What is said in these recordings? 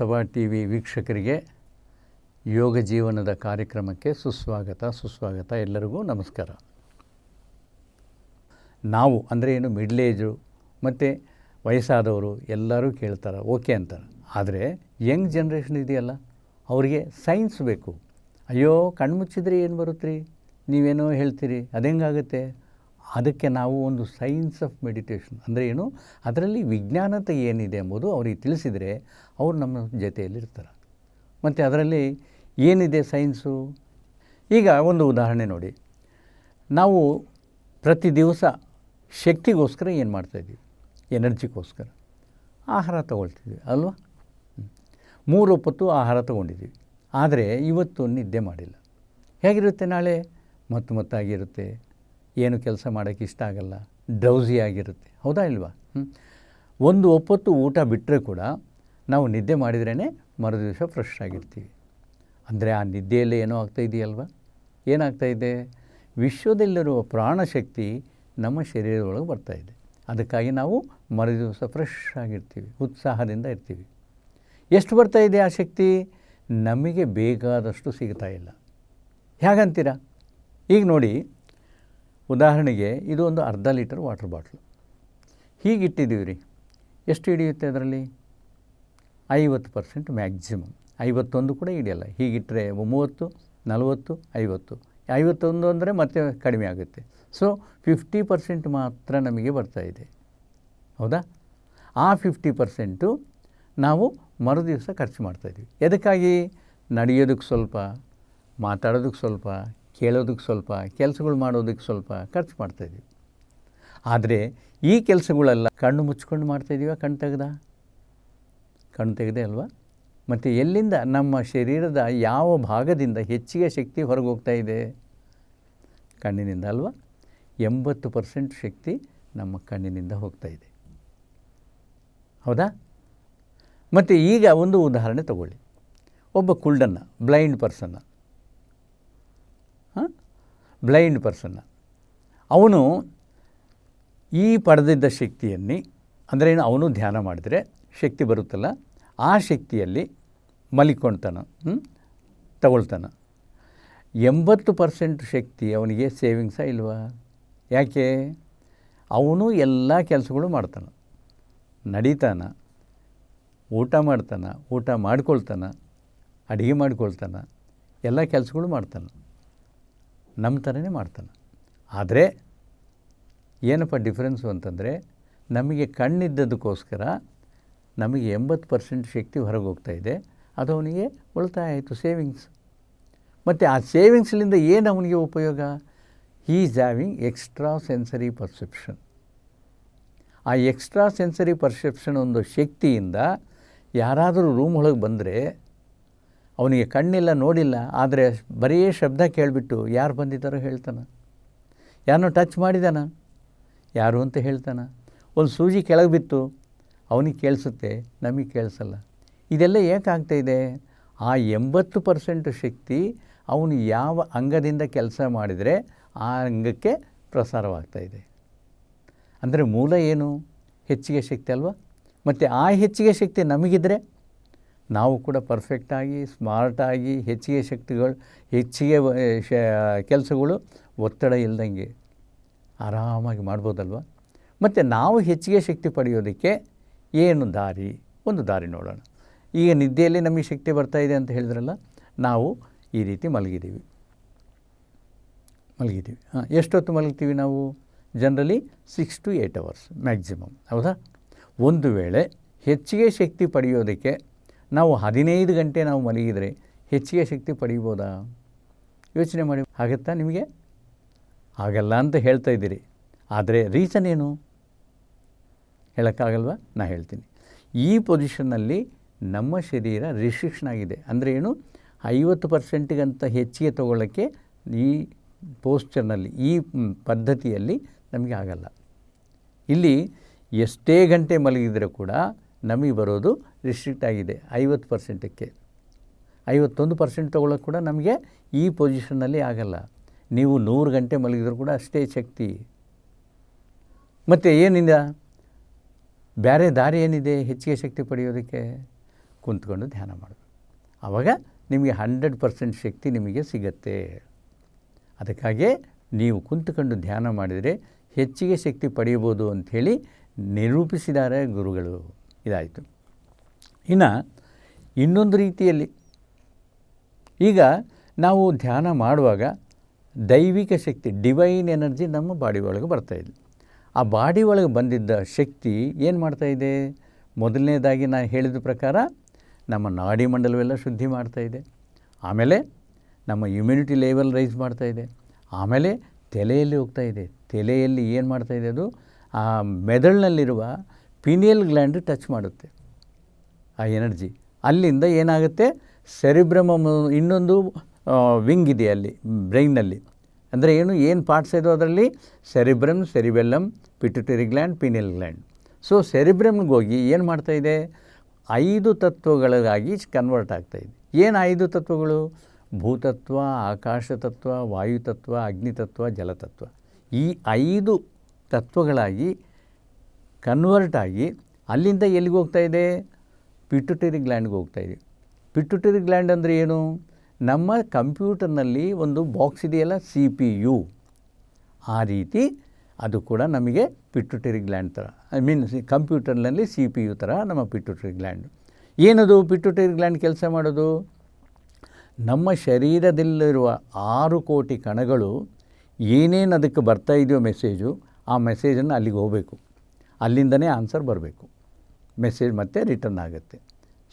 ಸಭಾ T V ವೀಕ್ಷಕರಿಗೆ ಯೋಗ ಜೀವನದ ಕಾರ್ಯಕ್ರಮಕ್ಕೆ ಸುಸ್ವಾಗತ. ಎಲ್ಲರಿಗೂ ನಮಸ್ಕಾರ. ನಾವು ಅಂದರೆ ಏನು, ಮಿಡ್ಲ್ ಏಜು ಮತ್ತು ವಯಸ್ಸಾದವರು ಎಲ್ಲರೂ ಕೇಳ್ತಾರೆ, ಓಕೆ ಅಂತಾರೆ. ಆದರೆ ಯಂಗ್ ಜನ್ರೇಷನ್ ಇದೆಯಲ್ಲ, ಅವರಿಗೆ ಸೈನ್ಸ್ ಬೇಕು. ಅಯ್ಯೋ ಕಣ್ಮುಚ್ಚಿದ್ರೆ ಏನು ಬರುತ್ತೆ ರೀ, ನೀವೇನೋ ಹೇಳ್ತೀರಿ, ಅದೆಂಗಾಗುತ್ತೆ? ಅದಕ್ಕೆ ನಾವು ಒಂದು ಸೈನ್ಸ್ ಆಫ್ ಮೆಡಿಟೇಷನ್ ಅಂದರೆ ಏನು, ಅದರಲ್ಲಿ ವಿಜ್ಞಾನತೆ ಏನಿದೆ ಎಂಬುದು ಅವರಿಗೆ ತಿಳಿಸಿದರೆ ಅವರು ನಮ್ಮ ಜೊತೆಯಲ್ಲಿರ್ತಾರೆ. ಮತ್ತು ಅದರಲ್ಲಿ ಏನಿದೆ ಸೈನ್ಸು? ಈಗ ಒಂದು ಉದಾಹರಣೆ ನೋಡಿ. ನಾವು ಪ್ರತಿ ದಿವಸ ಶಕ್ತಿಗೋಸ್ಕರ ಏನು ಮಾಡ್ತಾಯಿದ್ದೀವಿ? ಎನರ್ಜಿಗೋಸ್ಕರ ಆಹಾರ ತಗೊಳ್ತಿದ್ವಿ ಅಲ್ವಾ? 3 ಹೊತ್ತು ಆಹಾರ ತೊಗೊಂಡಿದ್ದೀವಿ. ಆದರೆ ಇವತ್ತು ನಿದ್ದೆ ಮಾಡಿಲ್ಲ. ಹೇಗಿರುತ್ತೆ ನಾಳೆ? ಮತ್ತಾಗಿರುತ್ತೆ, ಏನು ಕೆಲಸ ಮಾಡೋಕ್ಕೆ ಇಷ್ಟ ಆಗಲ್ಲ, ಡ್ರೌಸಿ ಆಗಿರುತ್ತೆ, ಹೌದಾ ಇಲ್ವಾ? ಒಂದು ಹೊತ್ತು ಊಟ ಬಿಟ್ಟರೆ ಕೂಡ ನಾವು ನಿದ್ದೆ ಮಾಡಿದ್ರೇ ಮರುದಿವಸ ಫ್ರೆಶ್ ಆಗಿರ್ತೀವಿ. ಅಂದರೆ ಆ ನಿದ್ದೆಯಲ್ಲೇ ಏನೋ ಆಗ್ತಾಯಿದೆಯಲ್ವ? ಏನಾಗ್ತಾಯಿದೆ? ವಿಶ್ವದಲ್ಲಿರುವ ಪ್ರಾಣಶಕ್ತಿ ನಮ್ಮ ಶರೀರದೊಳಗೆ ಬರ್ತಾಯಿದೆ. ಅದಕ್ಕಾಗಿ ನಾವು ಮರುದಿವಸ ಫ್ರೆಶ್ ಆಗಿರ್ತೀವಿ, ಉತ್ಸಾಹದಿಂದ ಇರ್ತೀವಿ. ಎಷ್ಟು ಬರ್ತಾಯಿದೆ ಆ ಶಕ್ತಿ? ನಮಗೆ ಬೇಕಾದಷ್ಟು ಸಿಗ್ತಾ ಇಲ್ಲ. ಹೇಗಂತೀರ? ಈಗ ನೋಡಿ, ಉದಾಹರಣೆಗೆ ಇದು ಒಂದು ಅರ್ಧ ಲೀಟರ್ ವಾಟರ್ ಬಾಟ್ಲು ಹೀಗಿಟ್ಟಿದ್ದೀವಿ ರೀ. ಎಷ್ಟು ಹಿಡಿಯುತ್ತೆ ಅದರಲ್ಲಿ? 50% ಮ್ಯಾಕ್ಸಿಮಮ್. 51 ಕೂಡ ಹಿಡಿಯಲ್ಲ. ಹೀಗಿಟ್ಟರೆ 30, 40, 50. 51 ಅಂದರೆ ಮತ್ತೆ ಕಡಿಮೆ ಆಗುತ್ತೆ. ಸೊ 50% ಮಾತ್ರ ನಮಗೆ ಬರ್ತಾಯಿದೆ, ಹೌದಾ? ಆ 50% ನಾವು ಮರುದಿವಸ ಖರ್ಚು ಮಾಡ್ತಾಯಿದ್ವಿ. ಎದಕ್ಕಾಗಿ? ನಡೆಯೋದಕ್ಕೆ ಸ್ವಲ್ಪ, ಮಾತಾಡೋದಕ್ಕೆ ಸ್ವಲ್ಪ, ಕೇಳೋದಕ್ಕೆ ಸ್ವಲ್ಪ, ಕೆಲಸಗಳು ಮಾಡೋದಕ್ಕೆ ಸ್ವಲ್ಪ ಖರ್ಚು ಮಾಡ್ತಾಯಿದ್ವಿ. ಆದರೆ ಈ ಕೆಲಸಗಳೆಲ್ಲ ಕಣ್ಣು ಮುಚ್ಕೊಂಡು ಮಾಡ್ತಾಯಿದ್ದೀವ? ಕಣ್ಣು ತೆಗೆದೇ ಅಲ್ವಾ? ಮತ್ತು ಎಲ್ಲಿಂದ, ನಮ್ಮ ಶರೀರದ ಯಾವ ಭಾಗದಿಂದ ಹೆಚ್ಚಿಗೆ ಶಕ್ತಿ ಹೊರಗೆ ಹೋಗ್ತಾ ಇದೆ? ಕಣ್ಣಿನಿಂದ ಅಲ್ವಾ? 80% ಶಕ್ತಿ ನಮ್ಮ ಕಣ್ಣಿನಿಂದ ಹೋಗ್ತಾ ಇದೆ, ಹೌದಾ? ಮತ್ತು ಈಗ ಒಂದು ಉದಾಹರಣೆ ತಗೊಳ್ಳಿ. ಒಬ್ಬ ಕುರುಡನ, ಬ್ಲೈಂಡ್ ಪರ್ಸನ್ನ ಅವನು ಈ ಪಡೆದಿದ್ದ ಶಕ್ತಿಯಲ್ಲಿ, ಅಂದರೆ ಏನು, ಅವನು ಧ್ಯಾನ ಮಾಡಿದರೆ ಶಕ್ತಿ ಬರುತ್ತಲ್ಲ, ಆ ಶಕ್ತಿಯಲ್ಲಿ ಮಲಿಕೊಳ್ತಾನೆ, ತಗೊಳ್ತಾನೆ. 80% ಶಕ್ತಿ ಅವನಿಗೆ ಸೇವಿಂಗ್ಸಾ ಇಲ್ವಾ? ಯಾಕೆ? ಅವನು ಎಲ್ಲ ಕೆಲಸಗಳು ಮಾಡ್ತಾನೆ, ನಡೀತಾನೆ, ಊಟ ಮಾಡ್ತಾನೆ, ಊಟ ಮಾಡ್ಕೊಳ್ತಾನೆ, ಅಡುಗೆ ಮಾಡ್ಕೊಳ್ತಾನೆ, ಎಲ್ಲ ಕೆಲಸಗಳು ಮಾಡ್ತಾನೆ, ನಮ್ಮ ಥರನೇ ಮಾಡ್ತಾನೆ. ಆದರೆ ಏನಪ್ಪ ಡಿಫ್ರೆನ್ಸು ಅಂತಂದರೆ, ನಮಗೆ ಕಣ್ಣಿದ್ದದಕ್ಕೋಸ್ಕರ ನಮಗೆ 80% ಶಕ್ತಿ ಹೊರಗೆ ಹೋಗ್ತಾಯಿದೆ. ಅದು ಅವನಿಗೆ ಉಳಿತಾಯ ಆಯಿತು, ಸೇವಿಂಗ್ಸ್. ಮತ್ತು ಆ ಸೇವಿಂಗ್ಸ್ಲಿಂದ ಏನು ಅವನಿಗೆ ಉಪಯೋಗ? He is having extra sensory perception. ಆ ಎಕ್ಸ್ಟ್ರಾ ಸೆನ್ಸರಿ ಪರ್ಸೆಪ್ಷನ್ ಒಂದು ಶಕ್ತಿಯಿಂದ ಯಾರಾದರೂ ರೂಮ್ ಒಳಗೆ ಬಂದರೆ, ಅವನಿಗೆ ಕಣ್ಣಿಲ್ಲ, ನೋಡಿಲ್ಲ, ಆದರೆ ಬರೀ ಶಬ್ದ ಕೇಳಿಬಿಟ್ಟು ಯಾರು ಬಂದಿದ್ದಾರೋ ಹೇಳ್ತಾನೆ, ಯಾರನ್ನೋ ಟಚ್ ಮಾಡಿದಾನ, ಯಾರು ಅಂತ ಹೇಳ್ತಾನೆ. ಒಂದು ಸೂಜಿ ಕೆಳಗೆ ಬಿತ್ತು, ಅವನಿಗೆ ಕೇಳಿಸುತ್ತೆ, ನಮಗೆ ಕೇಳಿಸಲ್ಲ. ಇದೆಲ್ಲ ಏಕಾಗ್ತಾಯಿದೆ? ಆ 80% ಶಕ್ತಿ ಅವನು ಯಾವ ಅಂಗದಿಂದ ಕೆಲಸ ಮಾಡಿದರೆ ಆ ಅಂಗಕ್ಕೆ ಪ್ರಸಾರವಾಗ್ತಾಯಿದೆ. ಅಂದರೆ ಮೂಲ ಏನು? ಹೆಚ್ಚಿಗೆ ಶಕ್ತಿ ಅಲ್ವಾ? ಮತ್ತು ಆ ಹೆಚ್ಚಿಗೆ ಶಕ್ತಿ ನಮಗಿದ್ರೆ ನಾವು ಕೂಡ ಪರ್ಫೆಕ್ಟಾಗಿ, ಸ್ಮಾರ್ಟಾಗಿ, ಹೆಚ್ಚಿಗೆ ಕೆಲಸಗಳು ಒತ್ತಡ ಇಲ್ದಂಗೆ ಆರಾಮಾಗಿ ಮಾಡ್ಬೋದಲ್ವ? ಮತ್ತು ನಾವು ಹೆಚ್ಚಿಗೆ ಶಕ್ತಿ ಪಡೆಯೋದಕ್ಕೆ ಏನು ದಾರಿ? ಒಂದು ದಾರಿ ನೋಡೋಣ. ಈಗ ನಿದ್ದೆಯಲ್ಲಿ ನಮಗೆ ಶಕ್ತಿ ಬರ್ತಾಯಿದೆ ಅಂತ ಹೇಳಿದ್ರಲ್ಲ, ನಾವು ಈ ರೀತಿ ಮಲಗಿದ್ದೀವಿ. ಎಷ್ಟೊತ್ತು ಮಲಗ್ತೀವಿ ನಾವು? ಜನರಲಿ 6 to 8 hours ಮ್ಯಾಕ್ಸಿಮಮ್, ಹೌದಾ? ಒಂದು ವೇಳೆ ಹೆಚ್ಚಿಗೆ ಶಕ್ತಿ ಪಡೆಯೋದಕ್ಕೆ ನಾವು 15 ಗಂಟೆ ನಾವು ಮಲಗಿದರೆ ಹೆಚ್ಚಿಗೆ ಶಕ್ತಿ ಪಡೀಬೋದಾ? ಯೋಚನೆ ಮಾಡಿ. ಆಗುತ್ತಾ ನಿಮಗೆ? ಆಗಲ್ಲ ಅಂತ ಹೇಳ್ತಾ ಇದ್ದೀರಿ. ಆದರೆ ರೀಸನ್ ಏನು ಹೇಳೋಕ್ಕಾಗಲ್ವ? ನಾನು ಹೇಳ್ತೀನಿ. ಈ ಪೊಸಿಷನ್ನಲ್ಲಿ ನಮ್ಮ ಶರೀರ ರಿಸ್ಟ್ರಿಕ್ಷನ್ ಆಗಿದೆ. ಅಂದರೆ ಏನು? 50%ಗಿಂತ ಹೆಚ್ಚಿಗೆ ತಗೊಳ್ಳೋಕ್ಕೆ ಈ ಪೋಸ್ಚರ್ನಲ್ಲಿ, ಈ ಪದ್ಧತಿಯಲ್ಲಿ ನಮಗೆ ಆಗಲ್ಲ. ಇಲ್ಲಿ ಎಷ್ಟೇ ಗಂಟೆ ಮಲಗಿದರೆ ಕೂಡ ನಮಗೆ ಬರೋದು ರಿಸ್ಟ್ರಿಕ್ಟ್ ಆಗಿದೆ 50%ಕ್ಕೆ. 51% ತೊಗೊಳ್ಳೋಕೆ ಕೂಡ ನಮಗೆ ಈ ಪೊಸಿಷನ್ನಲ್ಲಿ ಆಗಲ್ಲ. ನೀವು 100 ಗಂಟೆ ಮಲಗಿದರೂ ಕೂಡ ಅಷ್ಟೇ ಶಕ್ತಿ. ಮತ್ತು ಏನಿಲ್ಲ, ಬೇರೆ ದಾರಿ ಏನಿದೆ ಹೆಚ್ಚಿಗೆ ಶಕ್ತಿ ಪಡೆಯೋದಕ್ಕೆ? ಕುಂತ್ಕೊಂಡು ಧ್ಯಾನ ಮಾಡೋದು. ಆವಾಗ ನಿಮಗೆ 100% ಶಕ್ತಿ ನಿಮಗೆ ಸಿಗತ್ತೆ. ಅದಕ್ಕಾಗಿ ನೀವು ಕುಂತ್ಕೊಂಡು ಧ್ಯಾನ ಮಾಡಿದರೆ ಹೆಚ್ಚಿಗೆ ಶಕ್ತಿ ಪಡೆಯಬೋದು ಅಂಥೇಳಿ ನಿರೂಪಿಸಿದ್ದಾರೆ ಗುರುಗಳು. ಇದಾಯಿತು. ಇನ್ನು ಇನ್ನೊಂದು ರೀತಿಯಲ್ಲಿ ಈಗ ನಾವು ಧ್ಯಾನ ಮಾಡುವಾಗ ದೈವಿಕ ಶಕ್ತಿ, ಡಿವೈನ್ ಎನರ್ಜಿ ನಮ್ಮ ಬಾಡಿ ಒಳಗೆ ಬರ್ತಾಯಿದೆ. ಆ ಬಾಡಿ ಒಳಗೆ ಬಂದಿದ್ದ ಶಕ್ತಿ ಏನು ಮಾಡ್ತಾಯಿದೆ? ಮೊದಲನೇದಾಗಿ ನಾನು ಹೇಳಿದ ಪ್ರಕಾರ ನಮ್ಮ ನಾಡಿ ಮಂಡಲವೆಲ್ಲ ಶುದ್ಧಿ ಮಾಡ್ತಾಯಿದೆ. ಆಮೇಲೆ ನಮ್ಮ ಇಮ್ಯುನಿಟಿ ಲೆವೆಲ್ ರೈಸ್ ಮಾಡ್ತಾಯಿದೆ. ಆಮೇಲೆ ತಲೆಯಲ್ಲಿ ಹೋಗ್ತಾಯಿದೆ. ತಲೆಯಲ್ಲಿ ಏನು ಮಾಡ್ತಾಯಿದೆ? ಅದು ಆ ಮೆದುಳಿನಲ್ಲಿರುವ ಪಿನಿಯಲ್ ಗ್ಲ್ಯಾಂಡ್ ಟಚ್ ಮಾಡುತ್ತೆ ಆ ಎನರ್ಜಿ. ಅಲ್ಲಿಂದ ಏನಾಗುತ್ತೆ? ಸೆರಿಬ್ರಮ್ ಇನ್ನೊಂದು ವಿಂಗ್ ಇದೆ ಅಲ್ಲಿ ಬ್ರೈನ್ನಲ್ಲಿ. ಅಂದರೆ ಏನು ಪಾರ್ಟ್ಸ್ ಇದೋ ಅದರಲ್ಲಿ cerebrum, cerebellum, pituitary gland, pineal gland. So ಸೆರಿಬ್ರಮ್ಗೆ ಹೋಗಿ ಏನು ಮಾಡ್ತಾಯಿದೆ? 5 ತತ್ವಗಳಾಗಿ ಕನ್ವರ್ಟ್ ಆಗ್ತಾಯಿದೆ. ಏನು 5 ತತ್ವಗಳು? ಭೂತತ್ವ, ಆಕಾಶ ತತ್ವ, ವಾಯುತತ್ವ, ಅಗ್ನಿತತ್ವ, ಜಲತತ್ವ. ಈ 5 ತತ್ವಗಳಾಗಿ ಕನ್ವರ್ಟ್ ಆಗಿ ಅಲ್ಲಿಂದ ಎಲ್ಲಿಗೆ ಹೋಗ್ತಾಯಿದೆ? ಪಿಟ್ಯುಟರಿ ಗ್ಲ್ಯಾಂಡ್ಗೆ ಹೋಗ್ತಾಯಿದೆ. ಪಿಟ್ಯುಟರಿ ಗ್ಲ್ಯಾಂಡ್ ಅಂದರೆ ಏನು? ನಮ್ಮ ಕಂಪ್ಯೂಟರ್ನಲ್ಲಿ ಒಂದು ಬಾಕ್ಸ್ ಇದೆಯಲ್ಲ, CPU, ಆ ರೀತಿ ಅದು ಕೂಡ ನಮಗೆ ಪಿಟ್ಯುಟರಿ ಗ್ಲ್ಯಾಂಡ್ ಥರ, ಕಂಪ್ಯೂಟರ್ನಲ್ಲಿ CPU ಥರ ನಮ್ಮ ಪಿಟ್ಯುಟರಿ ಗ್ಲ್ಯಾಂಡ್. ಏನದು ಪಿಟ್ಯುಟರಿ ಗ್ಲ್ಯಾಂಡ್ ಕೆಲಸ ಮಾಡೋದು? ನಮ್ಮ ಶರೀರದಲ್ಲಿರುವ 6 ಕೋಟಿ ಕಣಗಳು ಏನೇನು ಅದಕ್ಕೆ ಬರ್ತಾ ಇದೆಯೋ ಮೆಸೇಜು, ಆ ಮೆಸೇಜನ್ನು ಅಲ್ಲಿಗೆ ಹೋಗಬೇಕು. ಅಲ್ಲಿಂದನೇ ಆನ್ಸರ್ ಬರಬೇಕು. ಮೆಸೇಜ್ ಮತ್ತೆ ರಿಟರ್ನ್ ಆಗುತ್ತೆ.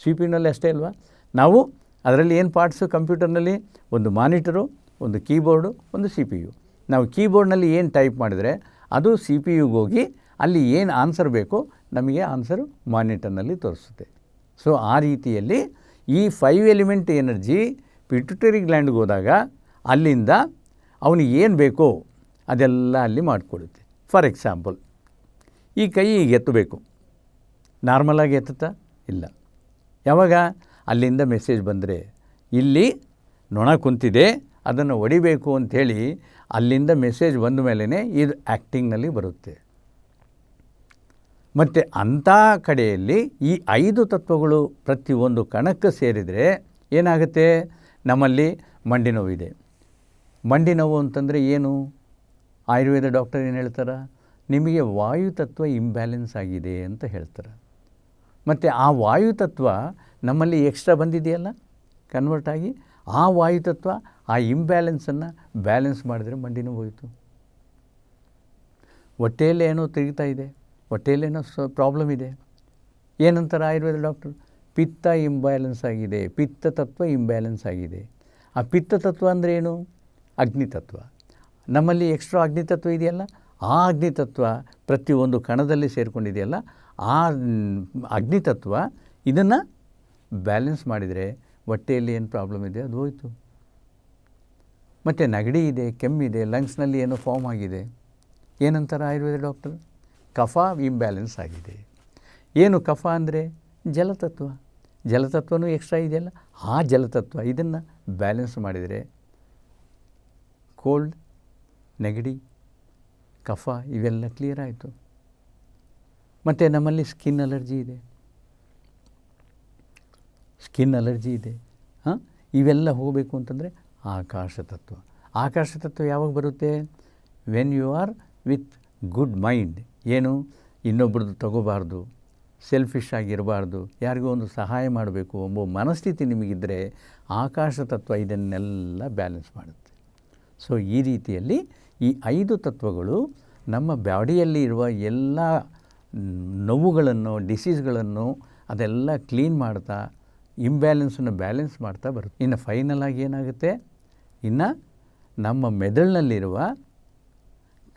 CPU ಅಷ್ಟೇ ಅಲ್ವಾ? ನಾವು ಅದರಲ್ಲಿ ಏನು ಪಾರ್ಟ್ಸು ಕಂಪ್ಯೂಟರ್ನಲ್ಲಿ? ಒಂದು ಮಾನಿಟರು, ಒಂದು ಕೀಬೋರ್ಡು, ಒಂದು CPU. ನಾವು ಕೀಬೋರ್ಡ್ನಲ್ಲಿ ಏನು ಟೈಪ್ ಮಾಡಿದರೆ ಅದು CPUಗೆ ಹೋಗಿ ಅಲ್ಲಿ ಏನು ಆನ್ಸರ್ ಬೇಕೋ ನಮಗೆ ಆನ್ಸರು ಮಾನಿಟರ್ನಲ್ಲಿ ತೋರಿಸುತ್ತೆ. ಸೊ ಆ ರೀತಿಯಲ್ಲಿ ಈ 5 ಎಲಿಮೆಂಟ್ ಎನರ್ಜಿ ಪಿಟ್ಯುಟರಿ ಗ್ಲ್ಯಾಂಡ್ಗೆ ಹೋದಾಗ ಅಲ್ಲಿಂದ ಅವನಿಗೆ ಏನು ಬೇಕೋ ಅದೆಲ್ಲ ಅಲ್ಲಿ ಮಾಡಿಕೊಡುತ್ತೆ. ಫಾರ್ ಎಕ್ಸಾಂಪಲ್, ಈ ಕೈ ಈಗ ಎತ್ತಬೇಕು, ನಾರ್ಮಲಾಗಿ ಎತ್ತುತ್ತಾ? ಇಲ್ಲ. ಯಾವಾಗ ಅಲ್ಲಿಂದ ಮೆಸೇಜ್ ಬಂದರೆ ಇಲ್ಲಿ ನೊಣ ಕುಂತಿದೆ, ಅದನ್ನು ಹೊಡಿಬೇಕು ಅಂಥೇಳಿ ಅಲ್ಲಿಂದ ಮೆಸೇಜ್ ಬಂದ ಮೇಲೇ ಇದು ಆ್ಯಕ್ಟಿಂಗ್ನಲ್ಲಿ ಬರುತ್ತೆ. ಮತ್ತು ಅಂಥ ಕಡೆಯಲ್ಲಿ ಈ 5 ತತ್ವಗಳು ಪ್ರತಿಯೊಂದು ಕಣಕ್ಕೆ ಸೇರಿದರೆ ಏನಾಗುತ್ತೆ? ನಮ್ಮಲ್ಲಿ ಮಂಡಿ ನೋವಿದೆ. ಮಂಡಿ ನೋವು ಅಂತಂದರೆ ಏನು? ಆಯುರ್ವೇದ ಡಾಕ್ಟರ್ ಏನು ಹೇಳ್ತಾರೆ? ನಿಮಗೆ ವಾಯುತತ್ವ ಇಂಬ್ಯಾಲೆನ್ಸ್ ಆಗಿದೆ ಅಂತ ಹೇಳ್ತಾರೆ. ಮತ್ತು ಆ ವಾಯುತತ್ವ ನಮ್ಮಲ್ಲಿ ಎಕ್ಸ್ಟ್ರಾ ಬಂದಿದೆಯಲ್ಲ, ಕನ್ವರ್ಟ್ ಆಗಿ, ಆ ವಾಯುತತ್ವ ಆ ಇಂಬ್ಯಾಲೆನ್ಸನ್ನು ಬ್ಯಾಲೆನ್ಸ್ ಮಾಡಿದರೆ ಮಂಡಿ ನೋವು ಹೋಯಿತು. ಹೊಟ್ಟೆಯಲ್ಲಿ ಏನೋ ತಿರುಗ್ತಾ ಇದೆ, ಹೊಟ್ಟೆಯಲ್ಲೇನೋ ಪ್ರಾಬ್ಲಮ್ ಇದೆ. ಏನಂತಾರೆ ಆಯುರ್ವೇದ ಡಾಕ್ಟರ್? ಪಿತ್ತ ಇಂಬ್ಯಾಲೆನ್ಸ್ ಆಗಿದೆ, ಪಿತ್ತ ತತ್ವ ಇಂಬ್ಯಾಲೆನ್ಸ್ ಆಗಿದೆ. ಆ ಪಿತ್ತ ತತ್ವ ಅಂದರೆ ಏನು? ಅಗ್ನಿತತ್ವ. ನಮ್ಮಲ್ಲಿ ಎಕ್ಸ್ಟ್ರಾ ಅಗ್ನಿತತ್ವ ಇದೆಯಲ್ಲ, ಆ ಅಗ್ನಿತತ್ವ ಪ್ರತಿಯೊಂದು ಕಣದಲ್ಲಿ ಸೇರಿಕೊಂಡಿದೆಯಲ್ಲ, ಆ ಅಗ್ನಿತತ್ವ ಇದನ್ನು ಬ್ಯಾಲೆನ್ಸ್ ಮಾಡಿದರೆ ಹೊಟ್ಟೆಯಲ್ಲಿ ಏನು ಪ್ರಾಬ್ಲಮ್ ಇದೆ ಅದು ಹೋಯಿತು. ಮತ್ತು ನೆಗಡಿ ಇದೆ, ಕೆಮ್ಮಿದೆ, ಲಂಗ್ಸ್ನಲ್ಲಿ ಏನೋ ಫಾರ್ಮ್ ಆಗಿದೆ. ಏನಂತಾರೆ ಆಯುರ್ವೇದ ಡಾಕ್ಟರ್? ಕಫ ಇಂಬ್ಯಾಲೆನ್ಸ್ ಆಗಿದೆ. ಏನು ಕಫ ಅಂದರೆ? ಜಲತತ್ವ. ಜಲತತ್ವನೂ ಎಕ್ಸ್ಟ್ರಾ ಇದೆಯಲ್ಲ, ಆ ಜಲತತ್ವ ಇದನ್ನು ಬ್ಯಾಲೆನ್ಸ್ ಮಾಡಿದರೆ ಕೋಲ್ಡ್, ನೆಗಡಿ, ಕಫ ಇವೆಲ್ಲ ಕ್ಲಿಯರ್ ಆಯಿತು. ಮತ್ತು ನಮ್ಮಲ್ಲಿ ಸ್ಕಿನ್ ಅಲರ್ಜಿ ಇದೆ, ಇವೆಲ್ಲ ಹೋಗಬೇಕು ಅಂತಂದರೆ ಆಕಾಶ ತತ್ವ. ಆಕಾಶ ತತ್ವ ಯಾವಾಗ ಬರುತ್ತೆ? When you are with good mind. ಏನು? ಇನ್ನೊಬ್ರದ್ದು ತಗೋಬಾರ್ದು, ಸೆಲ್ಫಿಶ್ ಆಗಿರಬಾರ್ದು, ಯಾರಿಗೂ ಒಂದು ಸಹಾಯ ಮಾಡಬೇಕು ಎಂಬ ಮನಸ್ಥಿತಿ ನಿಮಗಿದ್ದರೆ ಆಕಾಶ ತತ್ವ ಇದನ್ನೆಲ್ಲ ಬ್ಯಾಲೆನ್ಸ್ ಮಾಡುತ್ತೆ. ಸೊ ಈ ರೀತಿಯಲ್ಲಿ ಈ 5 ತತ್ವಗಳು ನಮ್ಮ ಬಾಡಿಯಲ್ಲಿ ಇರುವ ಎಲ್ಲ ನೋವುಗಳನ್ನು, ಡಿಸೀಸ್ಗಳನ್ನು ಅದೆಲ್ಲ ಕ್ಲೀನ್ ಮಾಡ್ತಾ ಇಂಬ್ಯಾಲೆನ್ಸನ್ನು ಬ್ಯಾಲೆನ್ಸ್ ಮಾಡ್ತಾ ಬರುತ್ತೆ. ಇನ್ನು ಫೈನಲ್ ಆಗಿ ಏನಾಗುತ್ತೆ? ಇನ್ನು ನಮ್ಮ ಮೆದುಳಿನಲ್ಲಿರುವ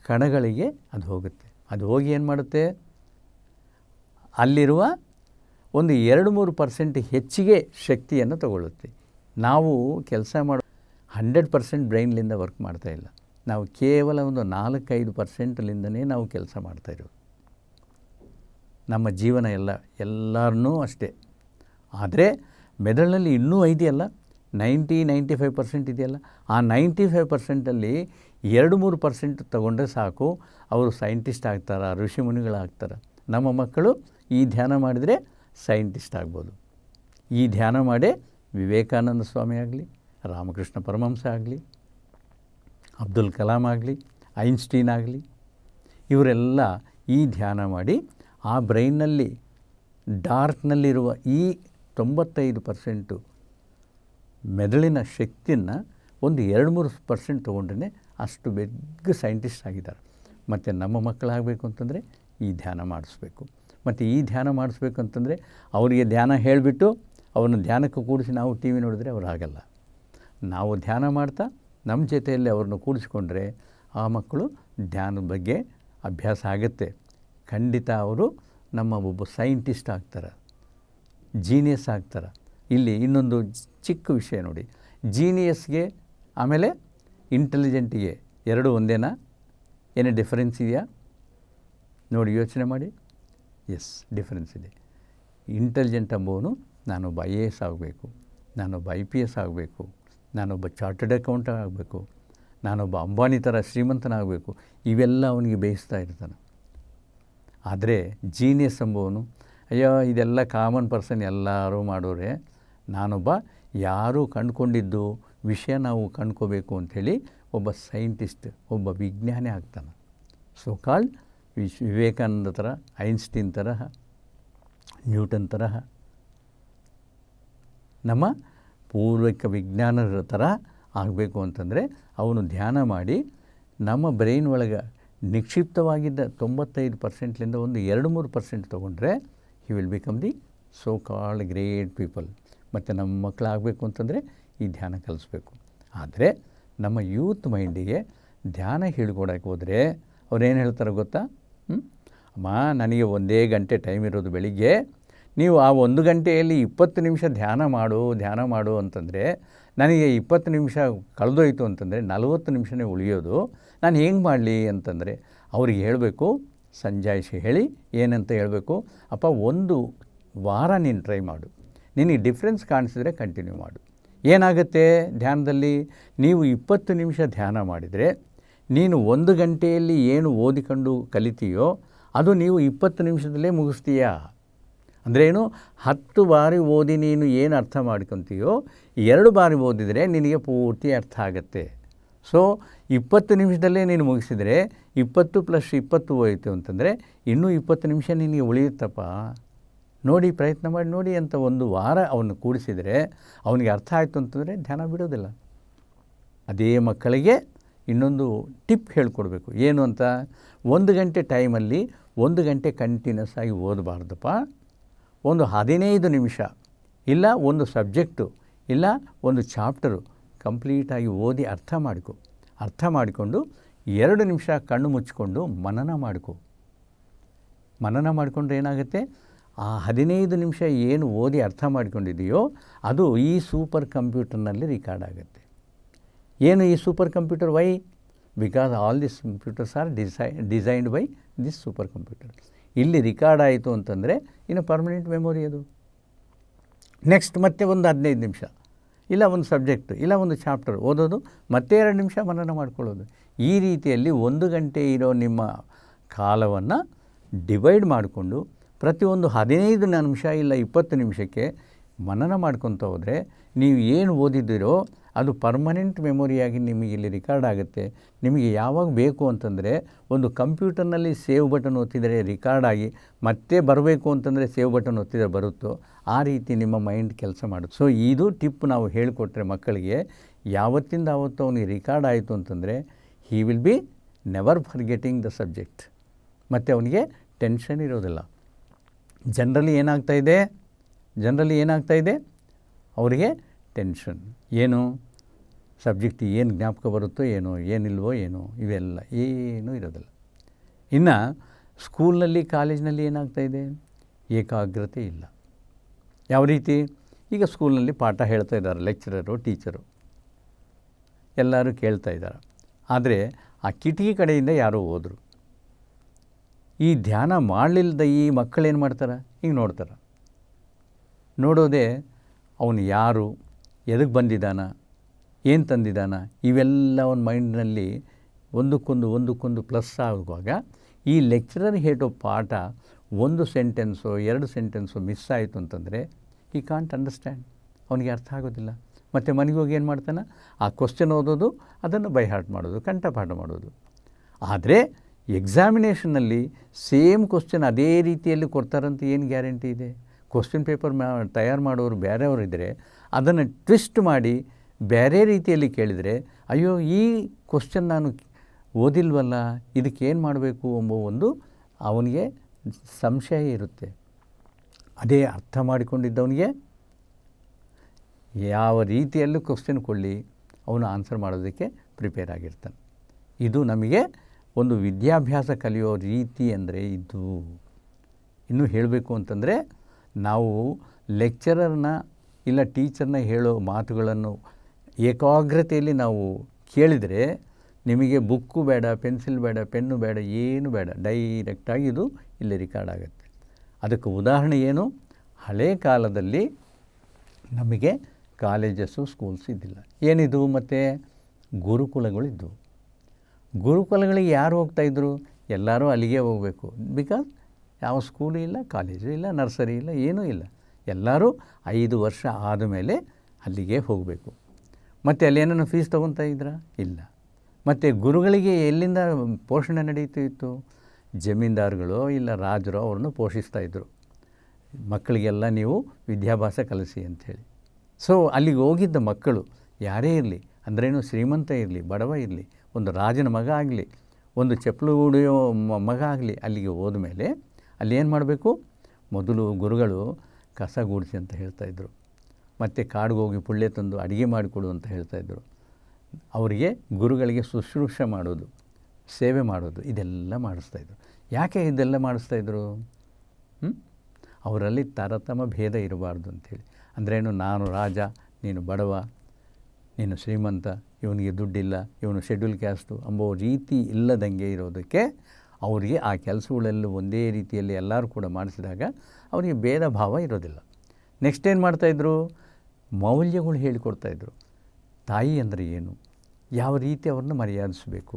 ಕಣಗಳಿಗೆ ಅದು ಹೋಗುತ್ತೆ. ಅದು ಹೋಗಿ ಏನು ಮಾಡುತ್ತೆ? ಅಲ್ಲಿರುವ ಒಂದು 2-3% ಹೆಚ್ಚಿಗೆ ಶಕ್ತಿಯನ್ನು ತಗೊಳ್ಳುತ್ತೆ. ನಾವು ಕೆಲಸ ಮಾಡೋ 100% ಬ್ರೈನ್ಲಿಂದ ವರ್ಕ್ ಮಾಡ್ತಾಯಿಲ್ಲ. ನಾವು ಕೇವಲ ಒಂದು 4-5%ಲಿಂದನೇ ನಾವು ಕೆಲಸ ಮಾಡ್ತಾಯಿರೋದು. ನಮ್ಮ ಜೀವನ ಎಲ್ಲರನ್ನೂ ಅಷ್ಟೇ. ಆದರೆ ಮೆದುಳಿನಲ್ಲಿ ಇನ್ನೂ ಇದೆಯಲ್ಲ, 90-95% ಇದೆಯಲ್ಲ, ಆ 95%ಅಲ್ಲಿ 2-3% ತಗೊಂಡ್ರೆ ಸಾಕು, ಅವರು ಸೈಂಟಿಸ್ಟ್ ಆಗ್ತಾರೆ, ಋಷಿಮುನಿಗಳಾಗ್ತಾರೆ. ನಮ್ಮ ಮಕ್ಕಳು ಈ ಧ್ಯಾನ ಮಾಡಿದರೆ ಸೈಂಟಿಸ್ಟ್ ಆಗ್ಬೋದು. ಈ ಧ್ಯಾನ ಮಾಡೇ ವಿವೇಕಾನಂದ ಸ್ವಾಮಿ ಆಗಲಿ, ರಾಮಕೃಷ್ಣ ಪರಮಹಂಸ ಆಗಲಿ, ಅಬ್ದುಲ್ ಕಲಾಂ ಆಗಲಿ, ಐನ್ಸ್ಟೀನ್ ಆಗಲಿ, ಇವರೆಲ್ಲ ಈ ಧ್ಯಾನ ಮಾಡಿ ಆ ಬ್ರೈನ್ನಲ್ಲಿ ಡಾರ್ಕ್ನಲ್ಲಿರುವ ಈ 95% ಮೆದುಳಿನ ಶಕ್ತಿಯನ್ನು ಒಂದು 2-3% ತೊಗೊಂಡ್ರೆ ಅಷ್ಟು ಬೆಗ್ಗ ಸೈಂಟಿಸ್ಟ್ ಆಗಿದ್ದಾರೆ. ಮತ್ತು ನಮ್ಮ ಮಕ್ಕಳಾಗಬೇಕು ಅಂತಂದರೆ ಈ ಧ್ಯಾನ ಮಾಡಿಸ್ಬೇಕು. ಮತ್ತು ಈ ಧ್ಯಾನ ಮಾಡಿಸ್ಬೇಕು ಅಂತಂದರೆ ಅವರಿಗೆ ಧ್ಯಾನ ಹೇಳಿಬಿಟ್ಟು ಅವ್ರನ್ನ ಧ್ಯಾನಕ್ಕೆ ಕೂಡಿಸಿ ನಾವು ಟಿ ವಿ ನೋಡಿದ್ರೆ ಅವ್ರು ಆಗಲ್ಲ. ನಾವು ಧ್ಯಾನ ಮಾಡ್ತಾ ನಮ್ಮ ಜೊತೆಯಲ್ಲಿ ಅವ್ರನ್ನ ಕೂಡಿಸ್ಕೊಂಡ್ರೆ ಆ ಮಕ್ಕಳು ಧ್ಯಾನದ ಬಗ್ಗೆ ಅಭ್ಯಾಸ ಆಗುತ್ತೆ. ಖಂಡಿತ ಅವರು ನಮ್ಮ ಒಬ್ಬ ಸೈಂಟಿಸ್ಟ್ ಆಗ್ತಾರೆ, ಜೀನಿಯಸ್ ಆಗ್ತಾರೆ. ಇಲ್ಲಿ ಇನ್ನೊಂದು ಚಿಕ್ಕ ವಿಷಯ ನೋಡಿ, ಜೀನಿಯಸ್ಗೆ ಆಮೇಲೆ ಇಂಟೆಲಿಜೆಂಟಿಗೆ ಎರಡು ಒಂದೇನಾ? ಏನೋ ಡಿಫರೆನ್ಸ್ ಇದೆಯಾ ನೋಡಿ, ಯೋಚನೆ ಮಾಡಿ. ಎಸ್, ಡಿಫರೆನ್ಸ್ ಇದೆ. ಇಂಟೆಲಿಜೆಂಟ್ ಎಂಬುವನು ನಾನೊಬ್ಬ IAS ಆಗಬೇಕು, ನಾನೊಬ್ಬ IPS ಆಗಬೇಕು, ನಾನೊಬ್ಬ ಚಾರ್ಟರ್ಡ್ ಅಕೌಂಟೆಂಟ್ ಆಗಬೇಕು, ನಾನೊಬ್ಬ ಅಂಬಾನಿ ಥರ ಶ್ರೀಮಂತನಾಗಬೇಕು, ಇವೆಲ್ಲ ಅವನಿಗೆ ಬೇಯಿಸ್ತಾ ಇರ್ತಾನೆ. ಆದರೆ ಜೀನಿಯಸ್ ಎಂಬುವನು ಅಯ್ಯೋ ಇದೆಲ್ಲ ಕಾಮನ್ ಪರ್ಸನ್ ಎಲ್ಲರೂ ಮಾಡೋರೆ, ನಾನೊಬ್ಬ ಯಾರೂ ಕಂಡುಕೊಂಡಿದ್ದು ವಿಷಯ ನಾವು ಕಂಡ್ಕೋಬೇಕು ಅಂಥೇಳಿ ಒಬ್ಬ ಸೈಂಟಿಸ್ಟ್, ಒಬ್ಬ ವಿಜ್ಞಾನಿ ಆಗ್ತಾನೆ. ಸೊ ಕಾಲ್ಡ್ ವಿವೇಕಾನಂದ ಥರ, ಐನ್ಸ್ಟೀನ್ ತರಹ, ನ್ಯೂಟನ್ ತರಹ, ನಮ್ಮ ಪೂರ್ವಿಕ ವಿಜ್ಞಾನದ ಥರ ಆಗಬೇಕು ಅಂತಂದರೆ ಅವನು ಧ್ಯಾನ ಮಾಡಿ ನಮ್ಮ ಬ್ರೈನ್ ಒಳಗೆ ನಿಕ್ಷಿಪ್ತವಾಗಿದ್ದ 95%ಲಿಂದ ಒಂದು 2-3% ತೊಗೊಂಡ್ರೆ he will become the so called great people. ಮತ್ತು ನಮ್ಮ ಮಕ್ಕಳಾಗಬೇಕು ಅಂತಂದರೆ ಈ ಧ್ಯಾನ ಕಲಿಸ್ಬೇಕು. ಆದರೆ ನಮ್ಮ ಯೂತ್ ಮೈಂಡಿಗೆ ಧ್ಯಾನ ಹೇಳ್ಕೊಡಕ್ಕೆ ಹೋದರೆ ಅವ್ರೇನು ಹೇಳ್ತಾರೆ ಗೊತ್ತಾ? ಅಮ್ಮ ನನಗೆ 1 ಗಂಟೆ ಟೈಮ್ ಇರೋದು ಬೆಳಿಗ್ಗೆ, ನೀವು ಆ 1 ಗಂಟೆಯಲ್ಲಿ 20 ನಿಮಿಷ ಧ್ಯಾನ ಮಾಡು ಅಂತಂದರೆ ನನಗೆ 20 ನಿಮಿಷ ಕಳೆದೋಯ್ತು ಅಂತಂದರೆ 40 ನಿಮಿಷನೇ ಉಳಿಯೋದು, ನಾನು ಹೆಂಗೆ ಮಾಡಲಿ ಅಂತಂದರೆ ಅವ್ರಿಗೆ ಹೇಳಬೇಕು, ಸಂಜಾಯಿಸಿ ಹೇಳಿ ಏನಂತ ಹೇಳಬೇಕು, ಅಪ್ಪ 1 ವಾರ ನೀನು ಟ್ರೈ ಮಾಡು, ನಿನಗೆ ಡಿಫ್ರೆನ್ಸ್ ಕಾಣಿಸಿದ್ರೆ ಕಂಟಿನ್ಯೂ ಮಾಡು. ಏನಾಗುತ್ತೆ ಧ್ಯಾನದಲ್ಲಿ, ನೀವು 20 ನಿಮಿಷ ಧ್ಯಾನ ಮಾಡಿದರೆ ನೀನು 1 ಗಂಟೆಯಲ್ಲಿ ಏನು ಓದಿಕೊಂಡು ಕಲಿತೀಯೋ ಅದು ನೀವು 20 ನಿಮಿಷದಲ್ಲೇ ಮುಗಿಸ್ತೀಯಾ. ಅಂದರೆ ಏನು, 10 ಬಾರಿ ಓದಿ ನೀನು ಏನು ಅರ್ಥ ಮಾಡ್ಕೊತೀಯೋ 2 ಬಾರಿ ಓದಿದರೆ ನಿನಗೆ ಪೂರ್ತಿ ಅರ್ಥ ಆಗುತ್ತೆ. ಸೊ 20 ನಿಮಿಷದಲ್ಲೇ ನೀನು ಮುಗಿಸಿದರೆ 20 + 20 ಹೋಯಿತು ಅಂತಂದರೆ ಇನ್ನೂ 20 ನಿಮಿಷ ನಿನಗೆ ಉಳಿಯುತ್ತಪ್ಪ. ನೋಡಿ, ಪ್ರಯತ್ನ ಮಾಡಿ ನೋಡಿ ಅಂತ 1 ವಾರ ಅವನು ಕೂಡಿಸಿದರೆ ಅವನಿಗೆ ಅರ್ಥ ಆಯಿತು ಅಂತಂದರೆ ಧ್ಯಾನ ಬಿಡೋದಿಲ್ಲ. ಅದೇ ಮಕ್ಕಳಿಗೆ ಇನ್ನೊಂದು ಟಿಪ್ ಹೇಳ್ಕೊಡ್ಬೇಕು. ಏನು ಅಂತ, 1 ಗಂಟೆ ಟೈಮಲ್ಲಿ 1 ಗಂಟೆ ಕಂಟಿನ್ಯೂಸ್ ಆಗಿ ಓದಬಾರ್ದಪ್ಪ. ಒಂದು 15 ನಿಮಿಷ ಇಲ್ಲ ಒಂದು ಸಬ್ಜೆಕ್ಟು ಇಲ್ಲ ಒಂದು ಚಾಪ್ಟರು ಕಂಪ್ಲೀಟಾಗಿ ಓದಿ ಅರ್ಥ ಮಾಡಿಕೊಂಡು 2 ನಿಮಿಷ ಕಣ್ಣು ಮುಚ್ಚಿಕೊಂಡು ಮನನ ಮಾಡಿಕೊಂಡ್ರೆ ಏನಾಗುತ್ತೆ, ಆ 15 ನಿಮಿಷ ಏನು ಓದಿ ಅರ್ಥ ಮಾಡ್ಕೊಂಡಿದೆಯೋ ಅದು ಈ ಸೂಪರ್ ಕಂಪ್ಯೂಟರ್ನಲ್ಲಿ ರೆಕಾರ್ಡ್ ಆಗುತ್ತೆ. ಏನು ಈ super computer? Why? Because all this computers are designed by this super computer. ಇಲ್ಲಿ ರೆಕಾರ್ಡ್ ಆಯಿತು ಅಂತಂದರೆ ಇನ್ನು ಪರ್ಮನೆಂಟ್ ಮೆಮೊರಿ ಅದು. ನೆಕ್ಸ್ಟ್ ಮತ್ತೆ ಒಂದು 15 ನಿಮಿಷ ಇಲ್ಲ ಒಂದು ಸಬ್ಜೆಕ್ಟು ಇಲ್ಲ ಒಂದು ಚಾಪ್ಟರ್ ಓದೋದು, ಮತ್ತೆ 2 ನಿಮಿಷ ಮನನ ಮಾಡ್ಕೊಳ್ಳೋದು. ಈ ರೀತಿಯಲ್ಲಿ 1 ಗಂಟೆ ಇರೋ ನಿಮ್ಮ ಕಾಲವನ್ನು ಡಿವೈಡ್ ಮಾಡಿಕೊಂಡು ಪ್ರತಿಯೊಂದು 15 ನಿಮಿಷ ಇಲ್ಲ 20 ನಿಮಿಷಕ್ಕೆ ಮನನ ಮಾಡ್ಕೊತ ಹೋದರೆ ನೀವು ಏನು ಓದಿದ್ದೀರೋ ಅದು ಪರ್ಮನೆಂಟ್ ಮೆಮೊರಿಯಾಗಿ ನಿಮಗೆ ಇಲ್ಲಿ ರೆಕಾರ್ಡ್ ಆಗುತ್ತೆ. ನಿಮಗೆ ಯಾವಾಗ ಬೇಕು ಅಂತಂದರೆ ಒಂದು ಕಂಪ್ಯೂಟರ್ನಲ್ಲಿ ಸೇವ್ ಬಟನ್ ಒತ್ತಿದರೆ ರೆಕಾರ್ಡ್ ಆಗಿ ಮತ್ತೆ ಬರಬೇಕು ಅಂತಂದರೆ ಸೇವ್ ಬಟನ್ ಒತ್ತಿದರೆ ಬರುತ್ತೋ ಆ ರೀತಿ ನಿಮ್ಮ ಮೈಂಡ್ ಕೆಲಸ ಮಾಡುತ್ತೆ. ಸೊ ಇದು ಟಿಪ್ ನಾವು ಹೇಳಿಕೊಟ್ರೆ ಮಕ್ಕಳಿಗೆ ಯಾವತ್ತಿಂದ ಆವತ್ತು ಅವನಿಗೆ ರಿಕಾರ್ಡ್ ಆಯಿತು ಅಂತಂದರೆ he will be never forgetting the subject. ಮತ್ತು ಅವನಿಗೆ ಟೆನ್ಷನ್ ಇರೋದಿಲ್ಲ. ಜನರಲಿ ಏನಾಗ್ತಾಯಿದೆ ಅವರಿಗೆ ಟೆನ್ಷನ್. ಏನು ಸಬ್ಜೆಕ್ಟ್ ಏನು ಜ್ಞಾಪಕ ಬರುತ್ತೋ ಏನೋ, ಏನಿಲ್ವೋ ಏನೋ, ಇವೆಲ್ಲ ಏನೂ ಇರೋದಿಲ್ಲ. ಇನ್ನು ಸ್ಕೂಲ್ನಲ್ಲಿ ಕಾಲೇಜ್ನಲ್ಲಿ ಏನಾಗ್ತಾಯಿದೆ, ಏಕಾಗ್ರತೆ ಇಲ್ಲ. ಯಾವ ರೀತಿ? ಈಗ ಸ್ಕೂಲ್ನಲ್ಲಿ ಪಾಠ ಹೇಳ್ತಾ ಇದ್ದಾರೆ ಲೆಕ್ಚರರು, ಟೀಚರು ಎಲ್ಲರೂ ಕೇಳ್ತಾ ಇದ್ದಾರೆ. ಆದರೆ ಆ ಕಿಟಕಿ ಕಡೆಯಿಂದ ಯಾರೋ ಹೋದರು. ಈ ಧ್ಯಾನ ಮಾಡಲಿಲ್ಲದ ಈ ಮಕ್ಕಳೇನು ಮಾಡ್ತಾರೆ, ಈಗ ನೋಡೋದೇ ಅವನು ಯಾರು, ಎದಕ್ಕೆ ಬಂದಿದ್ದಾನ, ಏನು ತಂದಿದ್ದಾನ, ಇವೆಲ್ಲ ಅವನ ಮೈಂಡ್ನಲ್ಲಿ ಒಂದಕ್ಕೊಂದು ಪ್ಲಸ್ ಆಗುವಾಗ ಈ ಲೆಕ್ಚರರ್ ಹೇಳೋ ಪಾಠ 1 ಸೆಂಟೆನ್ಸೋ 2 ಸೆಂಟೆನ್ಸೋ ಮಿಸ್ ಆಯಿತು ಅಂತಂದರೆ ಹಿ ಕಾಂಟ್ ಅಂಡರ್ಸ್ಟ್ಯಾಂಡ್, ಅವನಿಗೆ ಅರ್ಥ ಆಗೋದಿಲ್ಲ. ಮತ್ತು ಮನೆಗೆ ಹೋಗಿ ಏನು ಮಾಡ್ತಾನೆ, ಆ ಕ್ವಶ್ಚನ್ ಓದೋದು, ಅದನ್ನು ಬೈ ಹಾರ್ಟ್ ಮಾಡೋದು, ಕಂಠಪಾಠ ಮಾಡೋದು. ಆದರೆ ಎಕ್ಸಾಮಿನೇಷನ್ನಲ್ಲಿ ಸೇಮ್ ಕ್ವಶ್ಚನ್ ಅದೇ ರೀತಿಯಲ್ಲಿ ಕೊಡ್ತಾರಂತ ಏನು ಗ್ಯಾರಂಟಿ ಇದೆ? ಕ್ವಶ್ಚನ್ ಪೇಪರ್ ತಯಾರು ಮಾಡೋರು ಬೇರೆಯವರು ಇದ್ದರೆ ಅದನ್ನು ಟ್ವಿಸ್ಟ್ ಮಾಡಿ ಬೇರೆ ರೀತಿಯಲ್ಲಿ ಕೇಳಿದರೆ, ಅಯ್ಯೋ ಈ ಕ್ವಶ್ಚನ್ ನಾನು ಓದಿಲ್ವಲ್ಲ, ಇದಕ್ಕೆ ಏನು ಮಾಡಬೇಕು ಎಂಬ ಒಂದು ಅವನಿಗೆ ಸಂಶಯ ಇರುತ್ತೆ. ಅದೇ ಅರ್ಥ ಮಾಡಿಕೊಂಡಿದ್ದವನಿಗೆ ಯಾವ ರೀತಿಯಲ್ಲೂ ಕ್ವಶ್ಚನ್ ಕೊಡಲಿ ಅವನು ಆನ್ಸರ್ ಮಾಡೋದಕ್ಕೆ ಪ್ರಿಪೇರ್ ಆಗಿರ್ತಾನೆ. ಇದು ನಮಗೆ ಒಂದು ವಿದ್ಯಾಭ್ಯಾಸ ಕಲಿಯೋ ರೀತಿ ಅಂದರೆ ಇದು. ಇನ್ನೂ ಹೇಳಬೇಕು ಅಂತಂದರೆ, ನಾವು ಲೆಕ್ಚರರ್ನ ಇಲ್ಲ ಟೀಚರ್ನ ಹೇಳೋ ಮಾತುಗಳನ್ನು ಏಕಾಗ್ರತೆಯಲ್ಲಿ ನಾವು ಕೇಳಿದರೆ ನಿಮಗೆ ಬುಕ್ಕು ಬೇಡ, ಪೆನ್ಸಿಲ್ ಬೇಡ, ಪೆನ್ನು ಬೇಡ, ಏನು ಬೇಡ, ಡೈರೆಕ್ಟಾಗಿ ಇದು ಇಲ್ಲಿ ರೆಕಾರ್ಡ್ ಆಗುತ್ತೆ. ಅದಕ್ಕೆ ಉದಾಹರಣೆ ಏನು? ಹಳೆ ಕಾಲದಲ್ಲಿ ನಮಗೆ ಕಾಲೇಜಸ್ಸು, ಸ್ಕೂಲ್ಸ್ ಇದ್ದಿಲ್ಲ. ಏನಿದು? ಮತ್ತು ಗುರುಕುಲಗಳಿದ್ದವು. ಗುರುಕುಲಗಳಿಗೆ ಯಾರು ಹೋಗ್ತಾಯಿದ್ರು? ಎಲ್ಲರೂ ಅಲ್ಲಿಗೆ ಹೋಗಬೇಕು. ಬಿಕಾಸ್ ಯಾವ ಸ್ಕೂಲು ಇಲ್ಲ, ಕಾಲೇಜು ಇಲ್ಲ, ನರ್ಸರಿ ಇಲ್ಲ, ಏನೂ ಇಲ್ಲ. ಎಲ್ಲರೂ 5 ವರ್ಷ ಆದಮೇಲೆ ಅಲ್ಲಿಗೆ ಹೋಗಬೇಕು. ಮತ್ತು ಅಲ್ಲಿ ಏನಾರು ಫೀಸ್ ತೊಗೊತಾ ಇದ್ರಾ? ಇಲ್ಲ. ಮತ್ತು ಗುರುಗಳಿಗೆ ಎಲ್ಲಿಂದ ಪೋಷಣೆ ನಡೀತಿತ್ತು? ಜಮೀನ್ದಾರುಗಳು ಇಲ್ಲ ರಾಜರು ಅವ್ರನ್ನ ಪೋಷಿಸ್ತಾಯಿದ್ರು. ಮಕ್ಕಳಿಗೆಲ್ಲ ನೀವು ವಿದ್ಯಾಭ್ಯಾಸ ಕಲಿಸಿ ಅಂಥೇಳಿ. ಸೊ ಅಲ್ಲಿಗೆ ಹೋಗಿದ್ದ ಮಕ್ಕಳು ಯಾರೇ ಇರಲಿ, ಅಂದ್ರೇನು ಶ್ರೀಮಂತ ಇರಲಿ, ಬಡವ ಇರಲಿ, ಒಂದು ರಾಜನ ಮಗ ಆಗಲಿ, ಒಂದು ಚಪ್ಪಲು ಹೊಡೆಯೋ ಮಗ ಆಗಲಿ, ಅಲ್ಲಿಗೆ ಹೋದ ಮೇಲೆ ಅಲ್ಲಿ ಏನು ಮಾಡಬೇಕು? ಮೊದಲು ಗುರುಗಳು ಕಸ ಗೂಡಿಸಿ ಅಂತ ಹೇಳ್ತಾಯಿದ್ರು. ಮತ್ತು ಕಾಡಿಗೆ ಹೋಗಿ ಪುಳ್ಳೆ ತಂದು ಅಡುಗೆ ಮಾಡಿಕೊಡು ಅಂತ ಹೇಳ್ತಾಯಿದ್ರು. ಅವರಿಗೆ ಗುರುಗಳಿಗೆ ಶುಶ್ರೂಷೆ ಮಾಡೋದು, ಸೇವೆ ಮಾಡೋದು, ಇದೆಲ್ಲ ಮಾಡಿಸ್ತಾಯಿದ್ರು. ಯಾಕೆ ಇದೆಲ್ಲ ಮಾಡಿಸ್ತಾಯಿದ್ರು? ಅವರಲ್ಲಿ ತಾರತಮ್ಯ ಭೇದ ಇರಬಾರ್ದು ಅಂಥೇಳಿ. ಅಂದ್ರೇನು, ನಾನು ರಾಜ, ನೀನು ಬಡವ, ನೀನು ಶ್ರೀಮಂತ, ಇವನಿಗೆ ದುಡ್ಡಿಲ್ಲ, ಇವನು ಶೆಡ್ಯೂಲ್ ಕ್ಯಾಸ್ಟು ಎಂಬೋ ರೀತಿ ಇಲ್ಲದಂಗೆ ಇರೋದಕ್ಕೆ ಅವರಿಗೆ ಆ ಕೆಲಸಗಳೆಲ್ಲ ಒಂದೇ ರೀತಿಯಲ್ಲಿ ಎಲ್ಲರೂ ಕೂಡ ಮಾಡಿಸಿದಾಗ ಅವರಿಗೆ ಭೇದ ಭಾವ ಇರೋದಿಲ್ಲ. ನೆಕ್ಸ್ಟ್ ಏನು ಮಾಡ್ತಾಯಿದ್ರು? ಮೌಲ್ಯಗಳು ಹೇಳಿಕೊಡ್ತಾಯಿದ್ರು. ತಾಯಿ ಅಂದರೆ ಏನು, ಯಾವ ರೀತಿ ಅವ್ರನ್ನ ಮರ್ಯಾದಿಸಬೇಕು,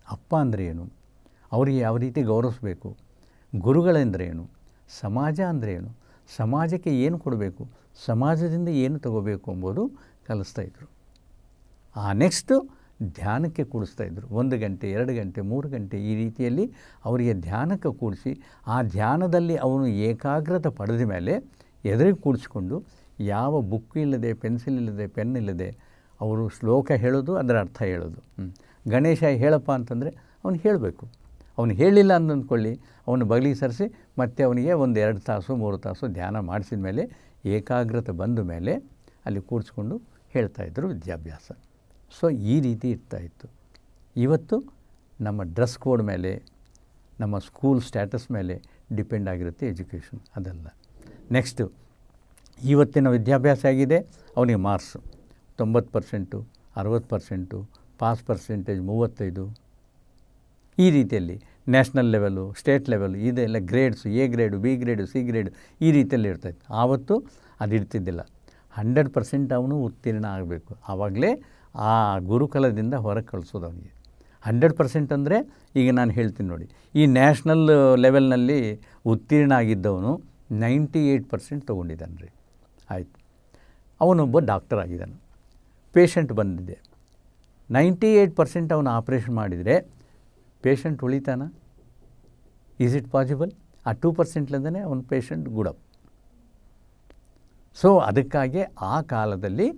ಅಪ್ಪ ಅಂದರೆ ಏನು, ಅವರಿಗೆ ಯಾವ ರೀತಿ ಗೌರವಿಸಬೇಕು, ಗುರುಗಳೆಂದರೆ ಏನು, ಸಮಾಜ ಅಂದರೆ ಏನು, ಸಮಾಜಕ್ಕೆ ಏನು ಕೊಡಬೇಕು, ಸಮಾಜದಿಂದ ಏನು ತಗೋಬೇಕು ಎಂಬುದು ಕಲಿಸ್ತಾಯಿದ್ರು. ನೆಕ್ಸ್ಟು ಧ್ಯಾನಕ್ಕೆ ಕೂಡಿಸ್ತಾಯಿದ್ರು. 1 ಗಂಟೆ, 2 ಗಂಟೆ, 3 ಗಂಟೆ ಈ ರೀತಿಯಲ್ಲಿ ಅವರಿಗೆ ಧ್ಯಾನಕ್ಕೆ ಕೂಡಿಸಿ, ಆ ಧ್ಯಾನದಲ್ಲಿ ಅವನು ಏಕಾಗ್ರತೆ ಪಡೆದ ಮೇಲೆ ಎದುರಿಗೆ ಕೂಡಿಸ್ಕೊಂಡು ಯಾವ ಬುಕ್ ಇಲ್ಲದೆ, ಪೆನ್ಸಿಲ್ ಇಲ್ಲದೆ, ಪೆನ್ ಇಲ್ಲದೆ ಅವರು ಶ್ಲೋಕ ಹೇಳೋದು, ಅದರ ಅರ್ಥ ಹೇಳೋದು. ಗಣೇಶ ಹೇಳಪ್ಪ ಅಂತಂದರೆ ಅವನು ಹೇಳಬೇಕು. ಅವನು ಹೇಳಿಲ್ಲ ಅಂದ್ಕೊಳ್ಳಿ, ಅವನು ಬಗಲಿಗೆ ಸರಿಸಿ ಮತ್ತೆ ಅವನಿಗೆ 1-2 ತಾಸು 3 ತಾಸು ಧ್ಯಾನ ಮಾಡಿಸಿದ ಮೇಲೆ ಏಕಾಗ್ರತೆ ಬಂದ ಮೇಲೆ ಅಲ್ಲಿ ಕೂಡಿಸ್ಕೊಂಡು ಹೇಳ್ತಾಯಿದ್ರು ವಿದ್ಯಾಭ್ಯಾಸ. ಸೊ ಈ ರೀತಿ ಇರ್ತಾಯಿತ್ತು. ಇವತ್ತು ನಮ್ಮ ಡ್ರೆಸ್ ಕೋಡ್ ಮೇಲೆ, ನಮ್ಮ ಸ್ಕೂಲ್ ಸ್ಟ್ಯಾಟಸ್ ಮೇಲೆ ಡಿಪೆಂಡ್ ಆಗಿರುತ್ತೆ ಎಜುಕೇಷನ್. ಅದಲ್ಲ. ನೆಕ್ಸ್ಟು ಇವತ್ತಿನ ವಿದ್ಯಾಭ್ಯಾಸ ಆಗಿದೆ, ಅವನಿಗೆ ಮಾರ್ಕ್ಸು 90%, 60%, ಪಾಸ್ ಪರ್ಸೆಂಟೇಜ್ 35, ಈ ರೀತಿಯಲ್ಲಿ ನ್ಯಾಷನಲ್ ಲೆವೆಲು, ಸ್ಟೇಟ್ ಲೆವೆಲು, ಇದೆಲ್ಲ grades, A grade, B grade, C grade ಈ ರೀತಿಯಲ್ಲಿ ಇರ್ತಾಯಿತ್ತು. ಆವತ್ತು ಅದು ಇರ್ತಿದ್ದಿಲ್ಲ. 100% ಅವನು ಉತ್ತೀರ್ಣ ಆಗಬೇಕು. ಆವಾಗಲೇ ಆ ಗುರುಕುಲದಿಂದ ಹೊರಗೆ ಕಳಿಸೋದು ಅವನಿಗೆ. 100% ಅಂದರೆ ಈಗ ನಾನು ಹೇಳ್ತೀನಿ ನೋಡಿ, ಈ ನ್ಯಾಷನಲ್ ಲೆವೆಲ್ನಲ್ಲಿ ಉತ್ತೀರ್ಣ ಆಗಿದ್ದವನು 98% ತೊಗೊಂಡಿದ್ದಾನೆ ರೀ. ಆಯಿತು, ಅವನೊಬ್ಬ ಡಾಕ್ಟರ್ ಆಗಿದ್ದಾನೆ. ಪೇಷಂಟ್ ಬಂದಿದೆ, 98% ಅವನು ಆಪ್ರೇಷನ್ ಮಾಡಿದರೆ ಪೇಷಂಟ್ ಉಳಿತಾನ? Is it possible? ಆ 2%ಲಿಂದನೇ ಅವನ ಪೇಷಂಟ್ ಗುಡಪ್. ಸೊ ಅದಕ್ಕಾಗಿ ಆ ಕಾಲದಲ್ಲಿ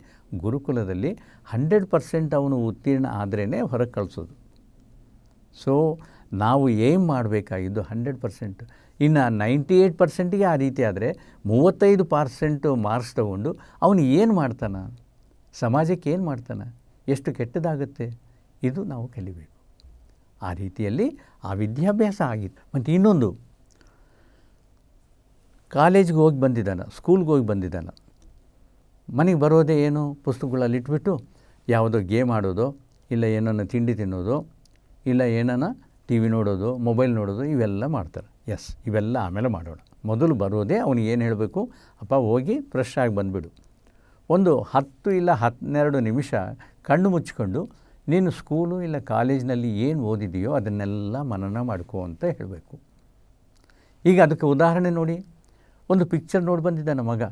ಗುರುಕುಲದಲ್ಲಿ 100% ಅವನು ಉತ್ತೀರ್ಣ ಆದ್ರೇ ಹೊರಗೆ ಕಳಿಸೋದು. ಸೊ ನಾವು ಏಮ್ ಮಾಡಬೇಕಾಗಿದ್ದು 100%. ಇನ್ನು 98%ಗೆ ಆ ರೀತಿ ಆದರೆ 35% ಮಾರ್ಕ್ಸ್ ತಗೊಂಡು ಅವನು ಏನು ಮಾಡ್ತಾನೆ, ಸಮಾಜಕ್ಕೆ ಏನು ಮಾಡ್ತಾನೆ, ಎಷ್ಟು ಕೆಟ್ಟದಾಗುತ್ತೆ, ಇದು ನಾವು ಕಲಿಬೇಕು. ಆ ರೀತಿಯಲ್ಲಿ ಆ ವಿದ್ಯಾಭ್ಯಾಸ ಆಗಿತ್ತು. ಮತ್ತು ಇನ್ನೊಂದು, ಕಾಲೇಜ್ಗೆ ಹೋಗಿ ಬಂದಿದ್ದಾನೆ, ಸ್ಕೂಲ್ಗೆ ಹೋಗಿ ಬಂದಿದ್ದಾನೆ, ಮನೆಗೆ ಬರೋದೇ ಏನು, ಪುಸ್ತಕಗಳಲ್ಲಿ ಇಟ್ಬಿಟ್ಟು ಯಾವುದೋ ಗೇಮ್ ಆಡೋದು, ಇಲ್ಲ ಏನನ್ನ ತಿಂಡಿ ತಿನ್ನೋದು, ಇಲ್ಲ ಏನನ್ನ ಟಿ ವಿ ನೋಡೋದು, ಮೊಬೈಲ್ ನೋಡೋದು, ಇವೆಲ್ಲ ಮಾಡ್ತಾರೆ. ಎಸ್, ಇವೆಲ್ಲ ಆಮೇಲೆ ಮಾಡೋಣ. ಮೊದಲು ಬರೋದೇ ಅವನಿಗೆ ಏನು ಹೇಳಬೇಕು, ಅಪ್ಪ ಹೋಗಿ ಫ್ರೆಶ್ ಆಗಿ ಬಂದುಬಿಡು, ಒಂದು 10 ಇಲ್ಲ 12 ನಿಮಿಷ ಕಣ್ಣು ಮುಚ್ಕೊಂಡು ನೀನು ಸ್ಕೂಲು ಇಲ್ಲ ಕಾಲೇಜಿನಲ್ಲಿ ಏನು ಓದಿದೆಯೋ ಅದನ್ನೆಲ್ಲ ಮನನ ಮಾಡ್ಕೋ ಅಂತ ಹೇಳಬೇಕು. ಈಗ ಅದಕ್ಕೆ ಉದಾಹರಣೆ ನೋಡಿ, ಒಂದು ಪಿಕ್ಚರ್ ನೋಡಿ ಬಂದಿದ್ದಾನೆ ಮಗ,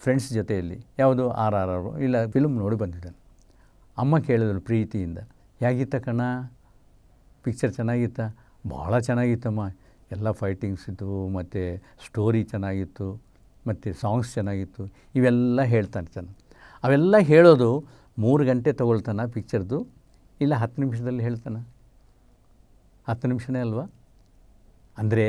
ಫ್ರೆಂಡ್ಸ್ ಜೊತೆಯಲ್ಲಿ ಯಾವುದು RRR ಇಲ್ಲ ಫಿಲ್ಮ್ ನೋಡಿ ಬಂದಿದ್ದಾನೆ. ಅಮ್ಮ ಕೇಳಿದ್ರು ಪ್ರೀತಿಯಿಂದ, ಹೇಗಿತ್ತ ಕಣ ಪಿಕ್ಚರ್ ಚೆನ್ನಾಗಿತ್ತಾ? ಭಾಳ ಚೆನ್ನಾಗಿತ್ತಮ್ಮ, ಎಲ್ಲ ಫೈಟಿಂಗ್ಸ್ ಇದ್ದವು, ಮತ್ತು ಸ್ಟೋರಿ ಚೆನ್ನಾಗಿತ್ತು, ಮತ್ತು ಸಾಂಗ್ಸ್ ಚೆನ್ನಾಗಿತ್ತು, ಇವೆಲ್ಲ ಹೇಳ್ತಾನೆ. ಅವೆಲ್ಲ ಹೇಳೋದು 3 ಗಂಟೆ ತೊಗೊಳ್ತಾನೆ ಪಿಕ್ಚರ್ದು, ಇಲ್ಲ 10 ನಿಮಿಷದಲ್ಲಿ ಹೇಳ್ತಾನೆ? 10 ನಿಮಿಷನೇ ಅಲ್ವಾ? ಅಂದರೆ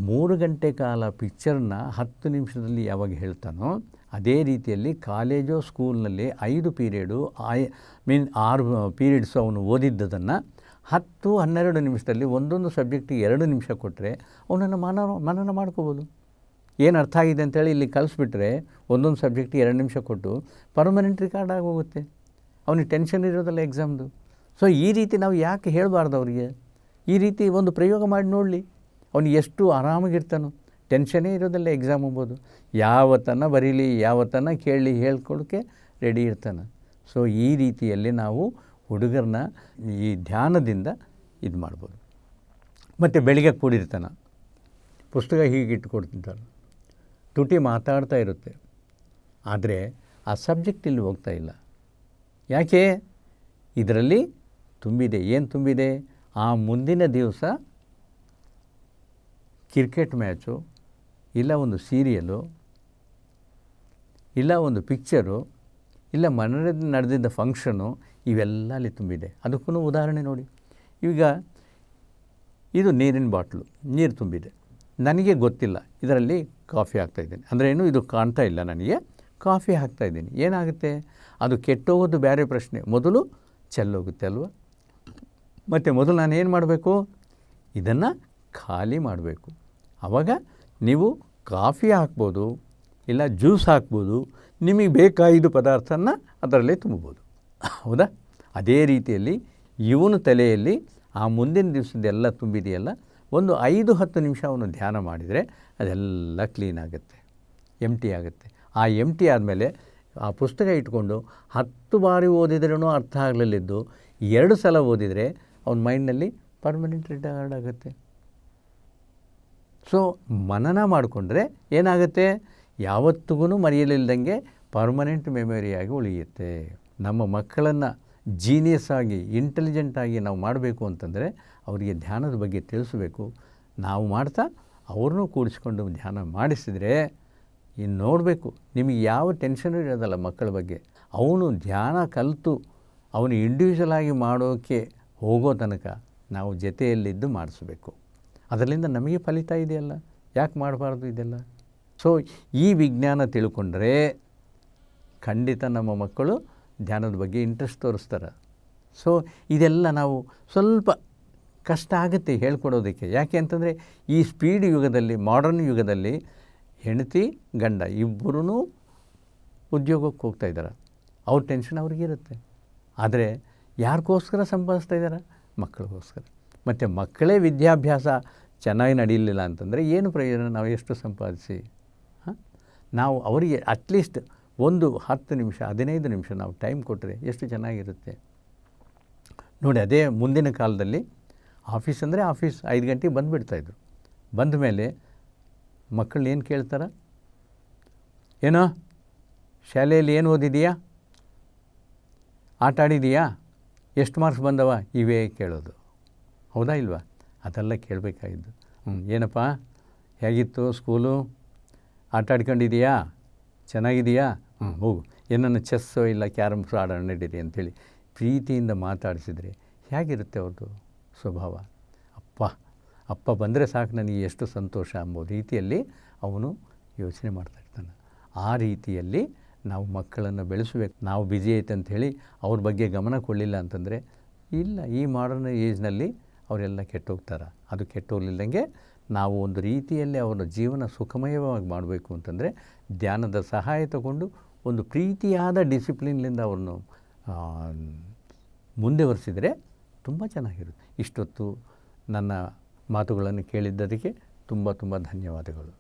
3 ಗಂಟೆ ಕಾಲ ಪಿಕ್ಚರ್ನ 10 ನಿಮಿಷದಲ್ಲಿ ಯಾವಾಗ ಹೇಳ್ತಾನೋ, ಅದೇ ರೀತಿಯಲ್ಲಿ ಕಾಲೇಜೋ ಸ್ಕೂಲ್ನಲ್ಲಿ 5 ಪೀರಿಯಡು 6 ಪೀರಿಯಡ್ಸು ಅವನು ಓದಿದ್ದದನ್ನು 10-12 ನಿಮಿಷದಲ್ಲಿ ಒಂದೊಂದು ಸಬ್ಜೆಕ್ಟಿಗೆ 2 ನಿಮಿಷ ಕೊಟ್ಟರೆ ಅವನನ್ನು ಮನನ ಮಾಡ್ಕೋಬೋದು. ಏನು ಅರ್ಥ ಆಗಿದೆ ಅಂತೇಳಿ ಇಲ್ಲಿ ಕಲಿಸ್ಬಿಟ್ರೆ ಒಂದೊಂದು ಸಬ್ಜೆಕ್ಟಿಗೆ 2 ನಿಮಿಷ ಕೊಟ್ಟು ಪರ್ಮನೆಂಟ್ ರಿಕಾರ್ಡ್ ಆಗೋಗುತ್ತೆ. ಅವನಿಗೆ ಟೆನ್ಷನ್ ಇರೋದಲ್ಲ ಎಕ್ಸಾಮ್ದು. ಸೊ ಈ ರೀತಿ ನಾವು ಯಾಕೆ ಹೇಳಬಾರ್ದು ಅವರಿಗೆ? ಈ ರೀತಿ ಒಂದು ಪ್ರಯೋಗ ಮಾಡಿ ನೋಡಲಿ, ಅವನಿಗೆ ಎಷ್ಟು ಆರಾಮಾಗಿರ್ತಾನೋ, ಟೆನ್ಷನ್ನೇ ಇರೋದಲ್ಲ ಎಕ್ಸಾಮ್ ಎಂಬುದು. ಯಾವತ್ತನ್ನು ಬರೀಲಿ, ಯಾವತ್ತನ್ನು ಕೇಳಲಿ, ಹೇಳ್ಕೊಳಕ್ಕೆ ರೆಡಿ ಇರ್ತಾನೆ. ಸೊ ಈ ರೀತಿಯಲ್ಲಿ ನಾವು ಹುಡುಗರನ್ನ ಈ ಧ್ಯಾನದಿಂದ ಇದು ಮಾಡ್ಬೋದು. ಮತ್ತು ಬೆಳಿಗ್ಗೆ ಕೂಡಿರ್ತಾನೆ, ಪುಸ್ತಕ ಹೀಗೆ ಇಟ್ಕೊಡ್ತಿರ್ತಾನೆ, ತುಟಿ ಮಾತಾಡ್ತಾ ಇರುತ್ತೆ, ಆದರೆ ಆ ಸಬ್ಜೆಕ್ಟ್ ಇಲ್ಲಿ ಹೋಗ್ತಾ ಇಲ್ಲ. ಯಾಕೆ? ಇದರಲ್ಲಿ ತುಂಬಿದೆ. ಏನು ತುಂಬಿದೆ? ಆ ಮುಂದಿನ ದಿವಸ ಕ್ರಿಕೆಟ್ ಮ್ಯಾಚು, ಇಲ್ಲ ಒಂದು ಸೀರಿಯಲು, ಇಲ್ಲ ಒಂದು ಪಿಕ್ಚರು, ಇಲ್ಲ ಮನೆಯಲ್ಲಿ ನಡೆದಿದ್ದ ಫಂಕ್ಷನು, ಇವೆಲ್ಲ ಅಲ್ಲಿ ತುಂಬಿದೆ. ಅದಕ್ಕೂ ಉದಾಹರಣೆ ನೋಡಿ. ಈಗ ಇದು ನೀರಿನ ಬಾಟ್ಲು, ನೀರು ತುಂಬಿದೆ, ನನಗೆ ಗೊತ್ತಿಲ್ಲ ಇದರಲ್ಲಿ ಕಾಫಿ ಹಾಕ್ತಾಯಿದ್ದೀನಿ ಅಂದರೆ ಏನು, ಇದು ಕಾಣ್ತಾ ಇಲ್ಲ ನನಗೆ, ಕಾಫಿ ಹಾಕ್ತಾಯಿದ್ದೀನಿ. ಏನಾಗುತ್ತೆ? ಅದು ಕೆಟ್ಟೋಗೋದು ಬೇರೆ ಪ್ರಶ್ನೆ, ಮೊದಲು ಚೆಲ್ಲೋಗುತ್ತೆ ಅಲ್ವ? ಮತ್ತು ಮೊದಲು ನಾನು ಏನು ಮಾಡಬೇಕು? ಇದನ್ನು ಖಾಲಿ ಮಾಡಬೇಕು. ಆವಾಗ ನೀವು ಕಾಫಿ ಹಾಕ್ಬೋದು, ಇಲ್ಲ ಜ್ಯೂಸ್ ಹಾಕ್ಬೋದು, ನಿಮಗೆ ಬೇಕಾಗಿದ್ದ ಪದಾರ್ಥನ ಅದರಲ್ಲೇ ತುಂಬಬೋದು. ಹೌದಾ? ಅದೇ ರೀತಿಯಲ್ಲಿ ಇವನು ತಲೆಯಲ್ಲಿ ಆ ಮುಂದಿನ ದಿವಸದ್ದೆಲ್ಲ ತುಂಬಿದೆಯಲ್ಲ, ಒಂದು 5-10 ನಿಮಿಷ ಅವನು ಧ್ಯಾನ ಮಾಡಿದರೆ ಅದೆಲ್ಲ ಕ್ಲೀನ್ ಆಗುತ್ತೆ, ಎಂಟಿ ಆಗುತ್ತೆ. ಆ ಎಂಟಿ ಆದಮೇಲೆ ಆ ಪುಸ್ತಕ ಇಟ್ಕೊಂಡು 10 ಬಾರಿ ಓದಿದ್ರೂ ಅರ್ಥ ಆಗಲಿದ್ದು 2 ಸಲ ಓದಿದರೆ ಅವನ ಮೈಂಡ್ನಲ್ಲಿ ಪರ್ಮನೆಂಟ್ ರಿಕಾರ್ಡ್ ಆಗುತ್ತೆ. ಸೊ ಮನನ ಮಾಡಿಕೊಂಡ್ರೆ ಏನಾಗುತ್ತೆ? ಯಾವತ್ತಿಗೂ ಮರೆಯಲಿಲ್ಲದಂಗೆ ಪರ್ಮನೆಂಟ್ ಮೆಮೊರಿಯಾಗಿ ಉಳಿಯುತ್ತೆ. ನಮ್ಮ ಮಕ್ಕಳನ್ನು ಜೀನಿಯಸ್ ಆಗಿ, ಇಂಟೆಲಿಜೆಂಟಾಗಿ ನಾವು ಮಾಡಬೇಕು ಅಂತಂದರೆ ಅವರಿಗೆ ಧ್ಯಾನದ ಬಗ್ಗೆ ತಿಳಿಸ್ಬೇಕು. ನಾವು ಮಾಡ್ತಾ ಅವ್ರನ್ನೂ ಕೂಡಿಸ್ಕೊಂಡು ಧ್ಯಾನ ಮಾಡಿಸಿದರೆ ಇನ್ನು ನೋಡಬೇಕು, ನಿಮಗೆ ಯಾವ ಟೆನ್ಷನ್ ಇರೋದಲ್ಲ ಮಕ್ಕಳ ಬಗ್ಗೆ. ಅವನು ಧ್ಯಾನ ಕಲಿತು ಅವನು ಇಂಡಿವಿಜುವಲ್ ಆಗಿ ಮಾಡೋಕ್ಕೆ ಹೋಗೋ ತನಕ ನಾವು ಜೊತೆಯಲ್ಲಿದ್ದು ಮಾಡಿಸ್ಬೇಕು. ಅದರಿಂದ ನಮಗೆ ಫಲಿತ ಇದೆಯಲ್ಲ, ಯಾಕೆ ಮಾಡಬಾರ್ದು ಇದೆಲ್ಲ? ಸೊ ಈ ವಿಜ್ಞಾನ ತಿಳ್ಕೊಂಡ್ರೆ ಖಂಡಿತ ನಮ್ಮ ಮಕ್ಕಳು ಧ್ಯಾನದ ಬಗ್ಗೆ ಇಂಟ್ರೆಸ್ಟ್ ತೋರಿಸ್ತಾರೆ. ಸೊ ಇದೆಲ್ಲ ನಾವು ಸ್ವಲ್ಪ ಕಷ್ಟ ಆಗುತ್ತೆ ಹೇಳ್ಕೊಡೋದಕ್ಕೆ. ಯಾಕೆ ಅಂತಂದರೆ ಈ ಸ್ಪೀಡ್ ಯುಗದಲ್ಲಿ, ಮಾಡರ್ನ್ ಯುಗದಲ್ಲಿ ಹೆಂಡತಿ ಗಂಡ ಇಬ್ಬರೂ ಉದ್ಯೋಗಕ್ಕೆ ಹೋಗ್ತಾ ಇದ್ದಾರೆ. ಅವ್ರ ಟೆನ್ಷನ್ ಅವ್ರಿಗಿರುತ್ತೆ. ಆದರೆ ಯಾರಿಗೋಸ್ಕರ ಸಂಪಾದಿಸ್ತಾ ಇದ್ದಾರೆ? ಮಕ್ಕಳಿಗೋಸ್ಕರ. ಮತ್ತು ಮಕ್ಕಳೇ ವಿದ್ಯಾಭ್ಯಾಸ ಚೆನ್ನಾಗಿ ನಡೀಲಿಲ್ಲ ಅಂತಂದರೆ ಏನು ಪ್ರಯೋಜನ? ನಾವು ಎಷ್ಟು ಸಂಪಾದಿಸಿ ನಾವು ಅವರಿಗೆ ಅಟ್ಲೀಸ್ಟ್ ಒಂದು 10 ನಿಮಿಷ 15 ನಿಮಿಷ ನಾವು ಟೈಮ್ ಕೊಟ್ಟರೆ ಎಷ್ಟು ಚೆನ್ನಾಗಿರುತ್ತೆ ನೋಡಿ. ಅದೇ ಮುಂದಿನ ಕಾಲದಲ್ಲಿ ಆಫೀಸ್ ಅಂದರೆ ಆಫೀಸ್ 5 ಗಂಟೆಗೆ ಬಂದುಬಿಡ್ತಾಯಿದ್ರು. ಬಂದ ಮೇಲೆ ಮಕ್ಕಳು ಏನು ಕೇಳ್ತಾರೆ? ಏನೋ ಶಾಲೆಯಲ್ಲಿ ಏನು ಓದಿದೆಯಾ, ಆಟ ಆಡಿದೆಯಾ, ಎಷ್ಟು ಮಾರ್ಕ್ಸ್ ಬಂದವ, ಇವೇ ಕೇಳೋದು. ಹೌದಾ ಇಲ್ವಾ? ಅದೆಲ್ಲ ಕೇಳಬೇಕಾಗಿದ್ದು. ಏನಪ್ಪ ಹೇಗಿತ್ತು ಸ್ಕೂಲು, ಆಟ ಆಡ್ಕೊಂಡಿದೆಯಾ, ಚೆನ್ನಾಗಿದೆಯಾ, ಹೋಗು, ಏನನ್ನು ಚೆಸ್ಸೋ ಇಲ್ಲ ಕ್ಯಾರಮ್ಸೋ ಆಡೋಣ ನಡೀರಿ ಅಂಥೇಳಿ ಪ್ರೀತಿಯಿಂದ ಮಾತಾಡಿಸಿದರೆ ಹೇಗಿರುತ್ತೆ ಅವ್ರದ್ದು ಸ್ವಭಾವ? ಅಪ್ಪ ಬಂದರೆ ಸಾಕು ನನಗೆ ಎಷ್ಟು ಸಂತೋಷ ಎಂಬೋ ರೀತಿಯಲ್ಲಿ ಅವನು ಯೋಚನೆ ಮಾಡ್ತಾಯಿರ್ತಾನೆ. ಆ ರೀತಿಯಲ್ಲಿ ನಾವು ಮಕ್ಕಳನ್ನು ಬೆಳೆಸಬೇಕು. ನಾವು ಬ್ಯುಸಿ ಐತೆ ಅಂಥೇಳಿ ಅವ್ರ ಬಗ್ಗೆ ಗಮನ ಕೊಡಲಿಲ್ಲ ಅಂತಂದರೆ ಇಲ್ಲ, ಈ ಮಾಡರ್ನ್ ಏಜ್ನಲ್ಲಿ ಅವರೆಲ್ಲ ಕೆಟ್ಟೋಗ್ತಾರೆ. ಅದು ಕೆಟ್ಟೋಗ್ಲಿಲ್ಲದಂಗೆ ನಾವು ಒಂದು ರೀತಿಯಲ್ಲಿ ಅವರ ಜೀವನ ಸುಖಮಯವಾಗಿ ಮಾಡಬೇಕು ಅಂತಂದರೆ ಧ್ಯಾನದ ಸಹಾಯ ತಗೊಂಡು ಒಂದು ಪ್ರೀತಿಯಾದ ಡಿಸಿಪ್ಲಿನ್ಲಿಂದ ಅವ್ರನ್ನು ಮುಂದುವರಿಸಿದರೆ ತುಂಬ ಚೆನ್ನಾಗಿರುತ್ತೆ. ಇಷ್ಟೊತ್ತು ನನ್ನ ಮಾತುಗಳನ್ನು ಕೇಳಿದ್ದದಕ್ಕೆ ತುಂಬ ಧನ್ಯವಾದಗಳು.